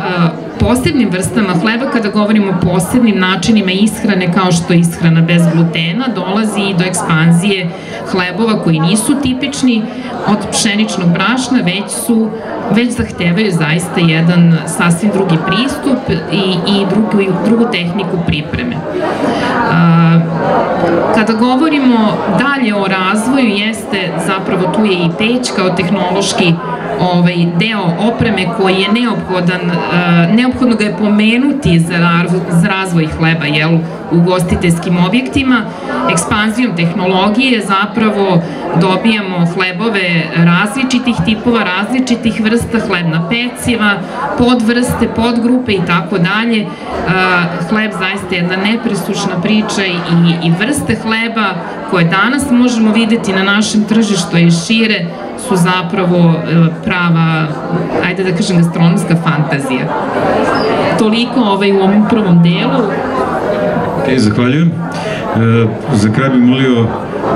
posebnim vrstama hleba, kada govorimo o posebnim načinima ishrane kao što je ishrana bez glutena, dolazi i do ekspanzije hlebova koji nisu tipični od pšeničnog brašna, već zahtevaju zaista jedan sasvim drugi pristup i drugu tehniku pripreme. Kada govorimo dalje o razvoju, jeste zapravo tu je i peć kao tehnološki deo opreme koji je neophodan, neophodno ga je pomenuti za razvoj hleba u ugostiteljskim objektima. Ekspanzijom tehnologije zapravo dobijamo hlebove različitih tipova, različitih vrsta, hlebna peciva, podvrste, podgrupe i tako dalje. Hleb zaista je jedna nepresušna priča i vrste hleba koje danas možemo videti na našem tržištu i šire su zapravo prava, ajde da kažem, gastronomska fantazija. Toliko u ovom prvom delu. Zahvaljujem. Za kraj bih molio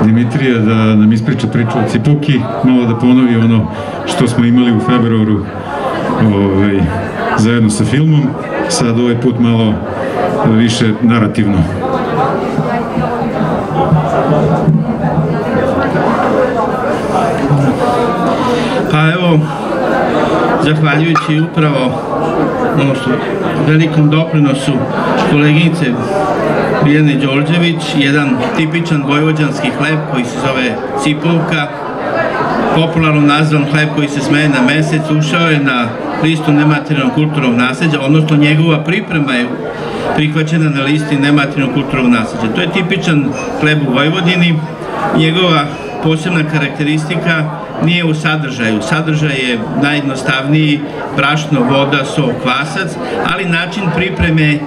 Dimitrija da nam ispriča priču o Cipovki, malo da ponovi ono što smo imali u februaru zajedno sa filmom, sad ovaj put malo više narativno. Pa evo, zahvaljujući upravo velikom doprinosu koleginice Biljane Đorđević, jedan tipičan vojvođanski hleb koji se zove Cipovka, popularno nazvan hleb koji se smeje na mesec, ušao je na listu nematerijalnog kulturnog nasleđa, odnosno njegova priprema je prihvaćena na listi nematerijalnog kulturnog nasleđa. To je tipičan hleb u Vojvodini. Njegova posebna karakteristika nije u sadržaju. Sadržaj je najjednostavniji, brašno, voda, so, kvasac, ali način pripreme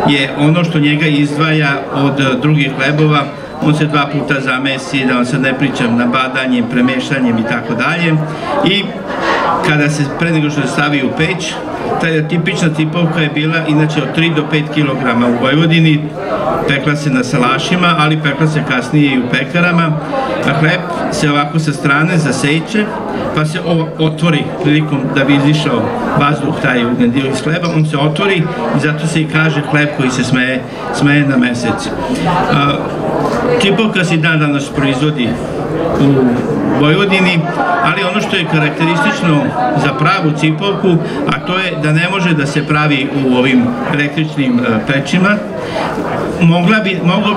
je ono što njega izdvaja od drugih hlebova. On se 2 puta zamesi, da vam sad ne pričam, nabadanjem, premešanjem i tako dalje. I kada se, pre nego što se stavi u peć, ta tipična Cipovka je bila inače od 3 do 5 kg u Vojvodini, pekla se na salašima, ali pekla se kasnije i u pekarama, a hleb se ovako sa strane zaseče, pa se otvori prilikom da bi izišao vazduh, taj ugljen dio iz hleba, on se otvori i zato se i kaže hleb koji se smeje na mesec. Cipovka se dan danas proizvodi u Vojvodini, ali ono što je karakteristično za pravu Cipovku, a to je da ne može da se pravi u ovim električnim pećima.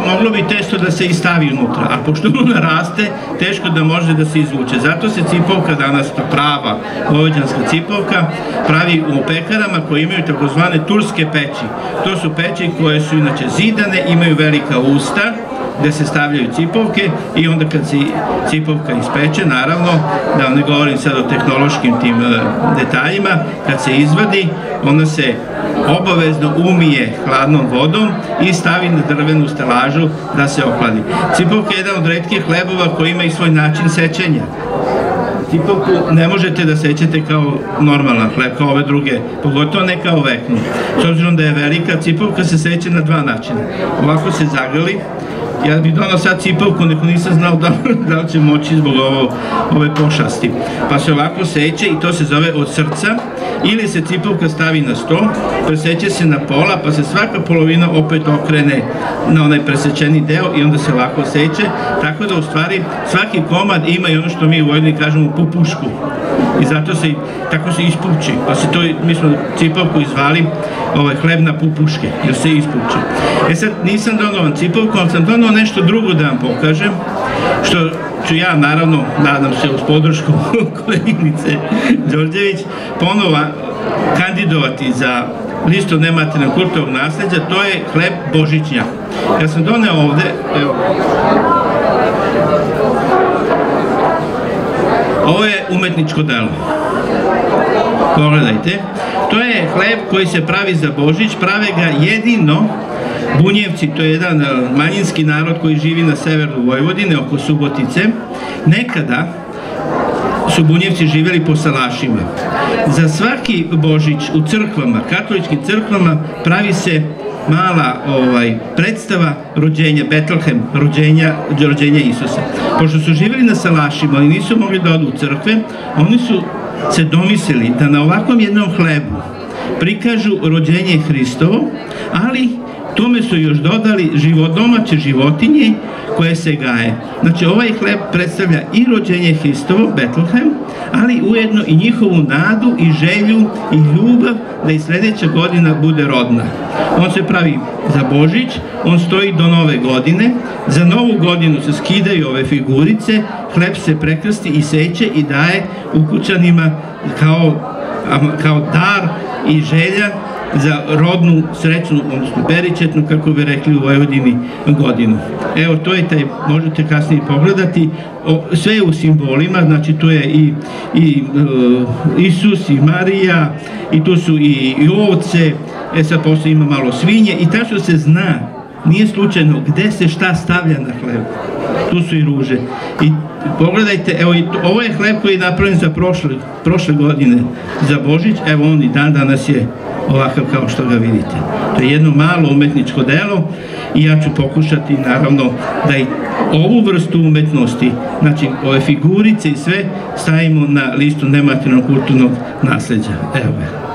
Moglo bi testo da se i stavi unutra, a pošto ono naraste, teško da može da se izvuče. Zato se Cipovka danas, ta prava vojvođanska Cipovka, pravi u pekarama koje imaju takozvane turske peći. To su peći koje su inače zidane, imaju velika usta, gde se stavljaju cipovke i onda kad se cipovka ispeče, naravno, da vam ne govorim sad o tehnološkim tim detaljima, kad se izvadi, ona se obavezno umije hladnom vodom i stavi na drvenu stelažu da se ohladi. Cipovka je jedan od retkih hlebova koji ima i svoj način sečenja. cipavku ne možete da sećate kao normalan hleb, kao ove druge, pogotovo ne kao veknu. S obzirom da je velika, cipavka se seće na dva načina. Ovako se zagrli. Ja bih donao sad cipavku, neko nisam znao da li će moći zbog ove pošasti. Pa se ovako seće i to se zove od srca, ili se cipavka stavi na sto, preseće se na pola, pa se svaka polovina opet okrene na onaj presečeni deo i onda se ovako seće, tako da u stvari svaki komad ima i ono što mi u Vojvodini kažemo pupušku. I zato se tako se ispuči, pa se to, mi smo cipavku izvali hleb na pupuške, jer se ispuči. E sad, nisam donao cipavku, ali sam donao nešto drugo da vam pokažem, što ću ja, naravno, nadam se uz podršku koleginice Đorđević, ponovo kandidovati za listu nematerijalnog kulturnog nasleđa, to je hleb božićnjak. Ja sam doneo ovde, evo, ovo je umetničko delo. Pogledajte. To je hleb koji se pravi za Božić, prave ga jedino Bunjevci, to je jedan manjinski narod koji živi na severu Vojvodine, oko Subotice. Nekada su Bunjevci živjeli po salašima. Za svaki Božić u crkvama, katoličkim crkvama, pravi se mala predstava rođenja, Betlehem, rođenja Isusa. Pošto su živjeli na salašima i nisu mogli da odu u crkve, oni su se domislili da na ovakvom jednom hlebu prikažu rođenje Hristovo, ali tome su još dodali domaće životinje koje se gaje. Znači, ovaj hleb predstavlja i rođenje Hristovo, Betlehem, ali ujedno i njihovu nadu i želju i ljubav da i sljedeća godina bude rodna. On se pravi za Božić, on stoji do Nove godine, za Novu godinu se skidaju ove figurice, hleb se prekrsti i seće i daje ukućanima kao dar i želja za rodnu, srećnu, odnosno beričetnu, kako bi rekli u Vojvodini, godinu. Evo, to je taj, možete kasnije pogledati, sve je u simbolima, znači tu je i Isus, i Marija, i tu su i ovce, sad posle ima malo svinje, i tačno se zna, nije slučajno, gde se šta stavlja na hleb. Tu su i ruže. I pogledajte, evo, ovo je hleb koji je napravljen za prošle godine, za Božić, evo on i dan danas je ovakav kao što ga vidite. To je jedno malo umetničko delo i ja ću pokušati, naravno, da i ovu vrstu umetnosti, znači ove figurice i sve, stavimo na listu nematerijalnog kulturnog nasleđa. Evo ga.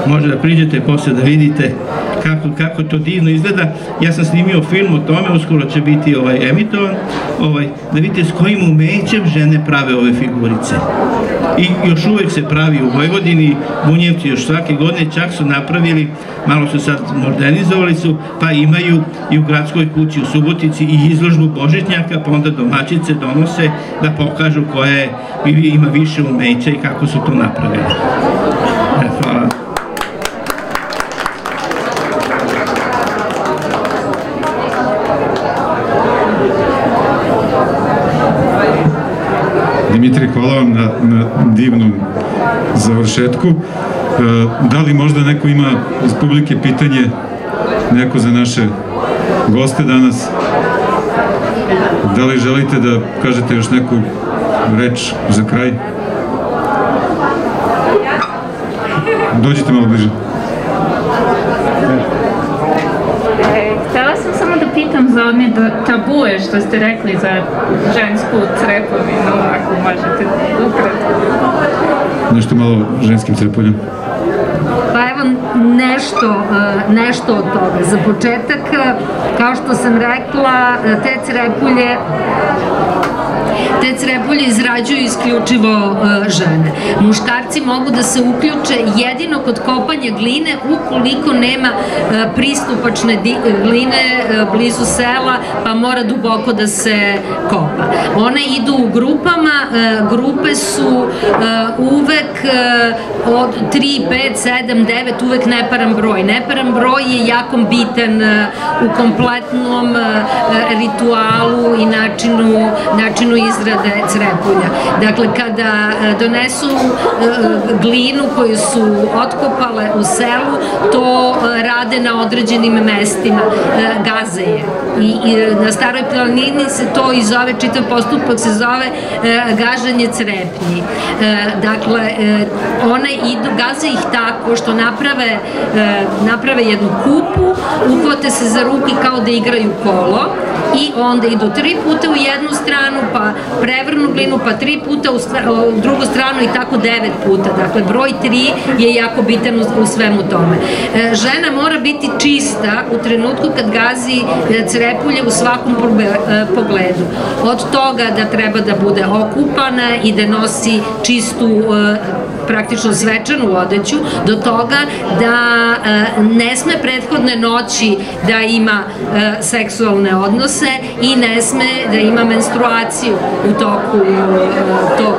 Može da priđete posle da vidite kako to divno izgleda. Ja sam snimio film o tome, uskoro će biti emitovan, da vidite s kojim umećem žene prave ove figurice. I još uvek se pravi u Vojvodini, Bunjevci još svake godine, čak su napravili, malo su sad modernizovali su, pa imaju i u gradskoj kući u Subotici i izložbu božićnjaka, pa onda domaćice donose da pokažu koje ima više umeća i kako su to napravili. Hvala. Dimitri, hvala vam na divnom završetku. Da li možda neko ima iz publike pitanje, neko za naše goste danas? Da li želite da kažete još neku reč za kraj? Dođite malo bliže. Htela sam samo da pitam za one tabue što ste rekli za žensku crepovinu, ako možete ukratko. Nešto malo ženskim crepoljem. Pa evo nešto od toga. Za početak, kao što sam rekla, te crepulje izrađuju isključivo žene. Muškarci mogu da se uključe jedino kod kopanja gline ukoliko nema pristupačne gline blizu sela, pa mora duboko da se kopa. One idu u grupama, grupe su uvek od 3, 5, 7, 9, uvek neparan broj. Neparan broj je jako bitan u kompletnom ritualu i načinu izrade crepulja. Dakle, kada donesu glinu koju su otkopale u selu, to rade na određenim mestima, gaze je. I na Staroj planini se to i zove, čitav postupak se zove gaženje crepnji. Dakle, one idu, gaze ih tako što naprave jednu kupu, uhvate se za ruke kao da igraju kolo i onda idu 3 puta u jednu stranu, pa prevrnu glinu, pa 3 puta u drugu stranu i tako 9 puta. Dakle, broj 3 je jako bitan u svemu tome. Žena mora biti čista u trenutku kad gazi crepulje u svakom pogledu. Od toga da treba da bude okupana i da nosi čistu, praktično svečanu odeću, do toga da ne sme prethodne noći da ima seksualne odnose i ne sme da ima menstruaciju u toku tog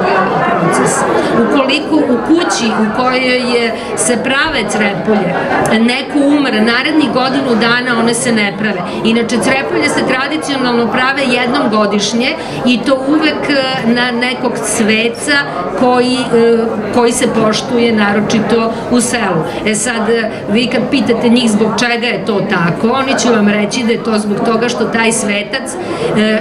procesa. Ukoliko u kući u kojoj se prave crepulje neko umre, narednih godinu dana one se ne prave. Inače, crepulje se tradicionalno prave jednom godišnje i to uvek na nekog sveca koji se poštuje naročito u selu. Sad, vi kad pitate njih zbog čega je to tako, oni će vam reći da je to zbog toga što taj svetac,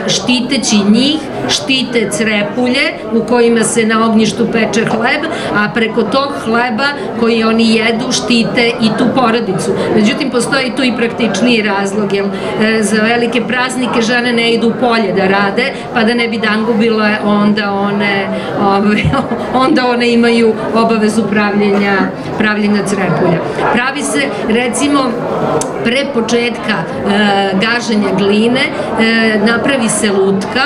štiteći njih, štite crepulje u kojima se na ognjištu peče hleb, a preko tog hleba koji oni jedu štite i tu porodicu. Međutim, postoji tu i praktičniji razlog, jer za velike praznike žene ne idu u polje da rade, pa da ne bi dangubile, onda one imaju obavezu pravljenja crepulja. Pravi se, recimo, pre početka gaženja gline, napravi se lutka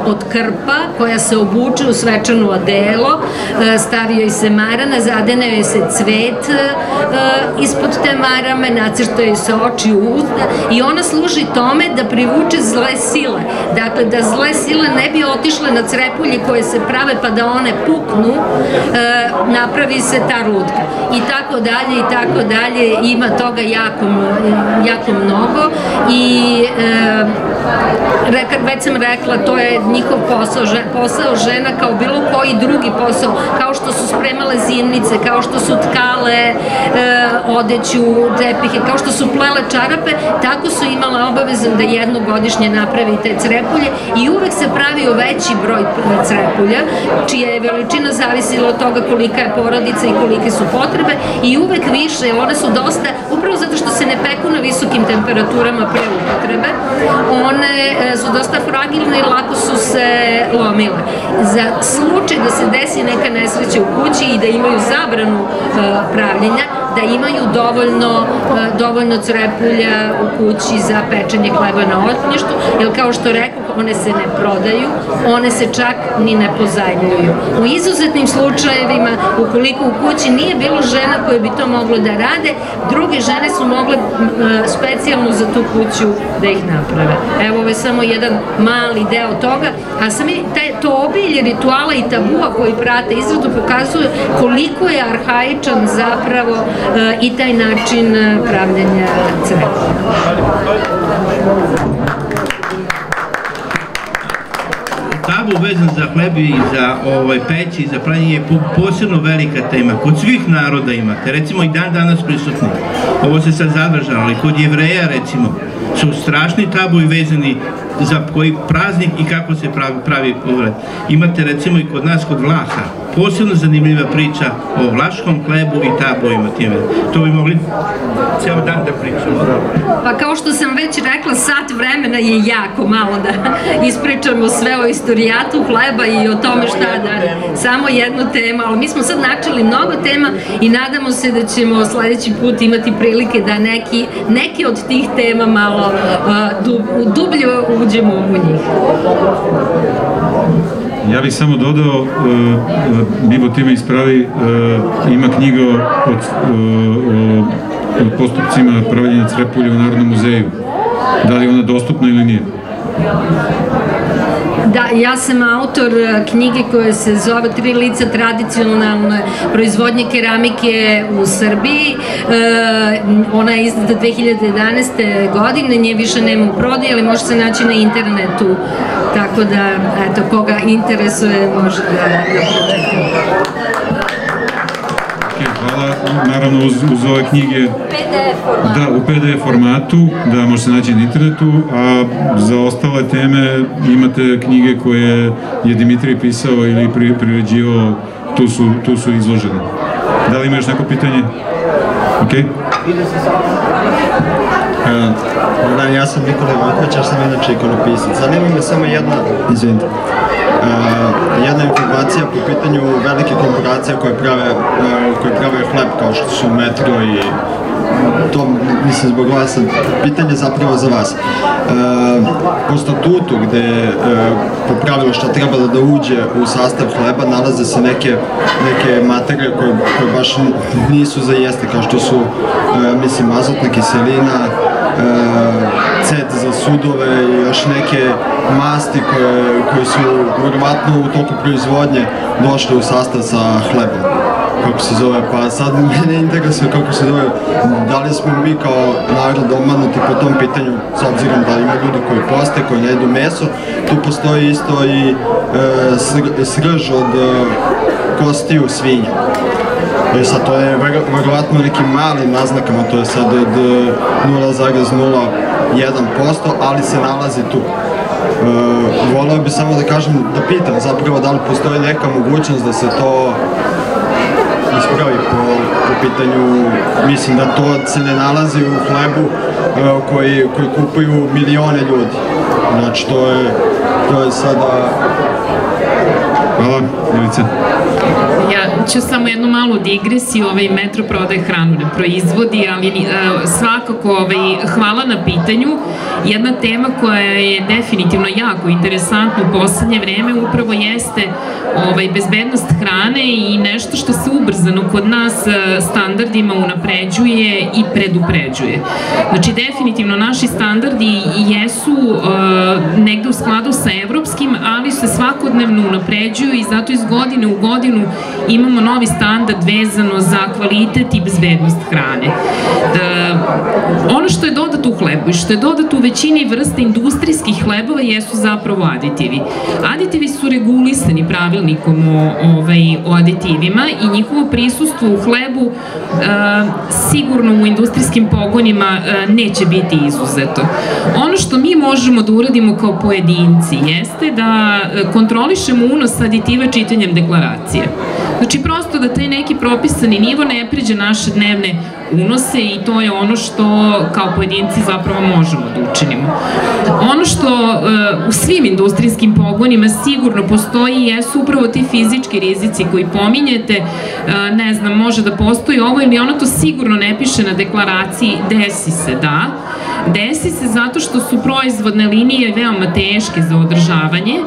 od krpa, koja se obuče u svečano odelo, stavi joj se marana, zadene joj se cvet ispod te marame, nacrtaju se oči u usta i ona služi tome da privuče zle sile. Dakle, da zle sile ne bi otišle na crepulje koje se prave pa da one puknu, napravi se ta lutka. I tako dalje, ima toga jako mnogo i već sam rekla, to je njihov posao žena kao bilo koji drugi posao, kao što su spremale zimnice, kao što su tkale odeću, tepihe, kao što su plele čarape, tako su imale obavezu da jednogodišnje napravi te crepulje i uvek se pravio veći broj crepulja, čija je veličina zavisila od toga kolika je porodica i kolike su potrebe i uvek više, one su dosta, upravo zato što se ne peku na visokim temperaturama pre upotrebe, one su dosta fragilne i lako su se lomile. Za slučaj da se desi neka nesreća u kući i da imaju zabranu pravljenja, da imaju dovoljno crepulja u kući za pečenje hleba na ognjištu, jer kao što rekao, one se ne prodaju, one se čak ni ne pozajmljuju. U izuzetnim slučajevima, ukoliko u kući nije bilo žena koje bi to moglo da rade, druge žene su mogle specijalno za tu kuću da ih naprave. Evo, ovo je samo jedan mali deo toga, a sami to obilje rituala i tabua koji prate izradu pokazuje koliko je arhaičan zapravo i taj način pravljenja crepulja. Tabu vezan za hleb i za peći i za pravljenje je posebno velika tema. Kod svih naroda imate, recimo i dan danas prisutni. Ovo se sad zadržalo, ali kod Jevreja, recimo, su strašni tabu i vezani za koji praznik i kako se pravi hleb. Imate recimo i kod nas, kod Vlaha, posebno zanimljiva priča o vlaškom hlebu i tabojima. To bi mogli ceo dan da pričamo. Pa kao što sam već rekla, sat vremena je jako malo da ispričamo sve o istorijatu hleba i o tome šta da... Samo jednu temu, ali mi smo sad načeli mnogo tema i nadamo se da ćemo sledeći put imati prilike da neke od tih tema malo dublje uđemo u njih. Ja bih samo dodao, Bibo time ispravi, ima knjiga o postupcima pravljenja crepulja u Narodnom muzeju. Da li je ona dostupna ili nije? Da, ja sam autor knjige koja se zove Tri lica tradicionalne proizvodnje keramike u Srbiji. Ona je izdata 2011. godine, nje više nema u prodaji, ali može se naći na internetu. Tako da, eto, koga interesuje može da pročita. Hvala, naravno uz ove knjige u PDF formatu, da može se naći na internetu, a za ostale teme imate knjige koje je Dimitrij pisao ili priređivao, tu su izložene. Da li ima još neko pitanje? Ok. Ja sam Nikola Ivanković, ja sam inače ikonopisac. Zanima me samo jedna informacija po pitanju velike korporacije koje prave hleb, kao što su Metro i to, mislim, zbog vas, pitanje zapravo za vas. Po statutu gde po pravilu šta treba da uđe u sastav hleba nalaze se neke materije koje baš nisu za jeste, kao što su, mislim, azotna kiselina, ced za sudove i još neke masti koje su verovatno u toku proizvodnje došle u sastav sa hlebom. Kako se zove, pa sad mene interesuje kako se zove, da li smo mi kao narod omanuti po tom pitanju, s obzirom da ima ljudi koji poste, koji ne jedu meso, tu postoji isto i srž od kostiju svinja. Sad to je verovatno nekim malim naznakama, to je sad od 0,01%, ali se nalazi tu. Voleo bi samo da kažem, da pitam zapravo da li postoji neka mogućnost da se to ispravi po pitanju, mislim da to se ne nalazi u hlebu koji kupuju milione ljudi. Znači to je sada... Hvala, Ivica. Ja ću samo jednu malu digresiju, Metro prodaje hranu, ne proizvodi, ali svakako hvala na pitanju. Jedna tema koja je definitivno jako interesantna u poslednje vreme upravo jeste bezbednost hrane i nešto što se ubrzano kod nas standardima unapređuje i predupređuje. Znači, definitivno naši standardi jesu negde u skladu sa evropskim, ali se svakodnevno unapređuju i zato iz godine u godinu imamo novi standard vezano za kvalitet i bezbednost hrane. Ono što je dodato u hlebu i što je dodato u većini vrste industrijskih hlebova jesu zapravo aditivi. Aditivi su regulisani pravilnikom o aditivima i njihovo prisustvo u hlebu sigurno u industrijskim pogonima neće biti izuzeto. Ono što mi možemo da uradimo kao pojedinci jeste da kontrolišemo unos aditiva čitanjem deklaracije. Znači, prosto da taj neki propisani nivo ne pređe naše dnevne unose i to je ono što kao pojedinci zapravo možemo da učinimo. Ono što u svim industrijskim pogonima sigurno postoji jesu upravo ti fizički rizici koji pominjete, ne znam, može da postoji ovo ili ono, to sigurno ne piše na deklaraciji, desi se, da. Desi se zato što su proizvodne linije veoma teške za održavanje,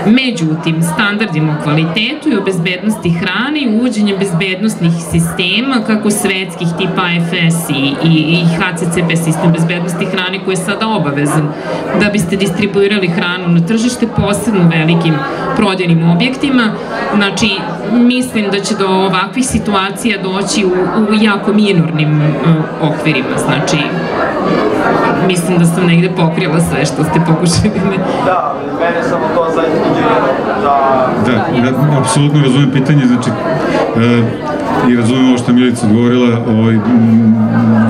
međutim, standardima o kvalitetu i o bezbednosti hrane i uvođenjem bezbednostnih sistema, kako svetskih tipa AFS i HCCP sistem bezbednosti hrane koji je sada obavezan da biste distribuirali hranu na tržište, posebno u velikim prodajnim objektima. Znači, mislim da će do ovakvih situacija doći u jako minornim okvirima. Znači, mislim da sam negde pokrila sve što ste pokušali da me... Da, mene samo to zainteresiralo da... Da, ja apsolutno razumem pitanje, znači, i razumem ovo što je Milica odgovorila,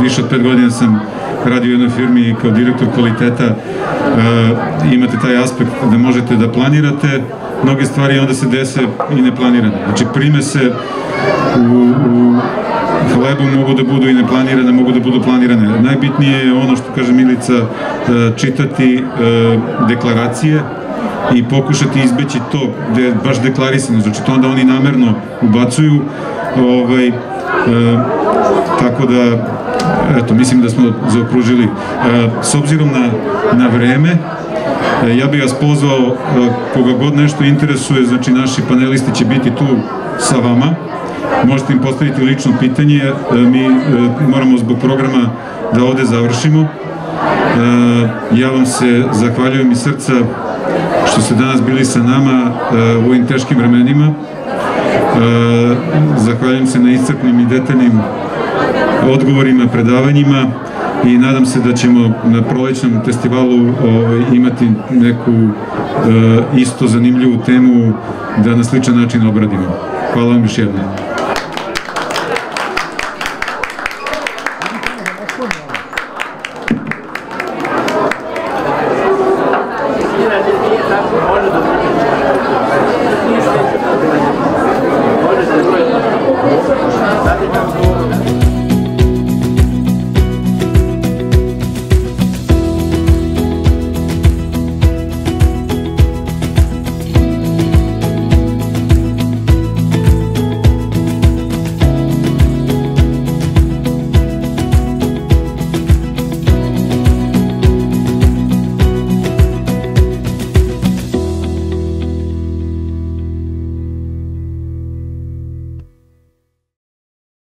više od 5 godina sam radio u jednoj firmi kao direktor kvaliteta, imate taj aspekt da možete da planirate mnoge stvari i onda se dese i neplanirane. Znači, prime se u hlebu mogu da budu i neplanirane, mogu da budu planirane. Najbitnije je ono što kaže Milica, čitati deklaracije i pokušati izbeći to gde je baš deklarisano, znači to onda oni namerno ubacuju, tako da, eto, mislim da smo zaokružili. S obzirom na vreme, ja bih vas pozvao, koga god nešto interesuje, znači naši panelisti će biti tu sa vama, možete im postaviti lično pitanje, mi moramo zbog programa da ovde završimo. Ja vam se zahvaljujem iz srca što ste danas bili sa nama u ovim teškim vremenima. Zahvaljujem se na iscrpnim i detaljnim odgovorima, predavanjima i nadam se da ćemo na prolećnom festivalu imati neku isto zanimljivu temu da na sličan način obradimo. Hvala vam još jednom.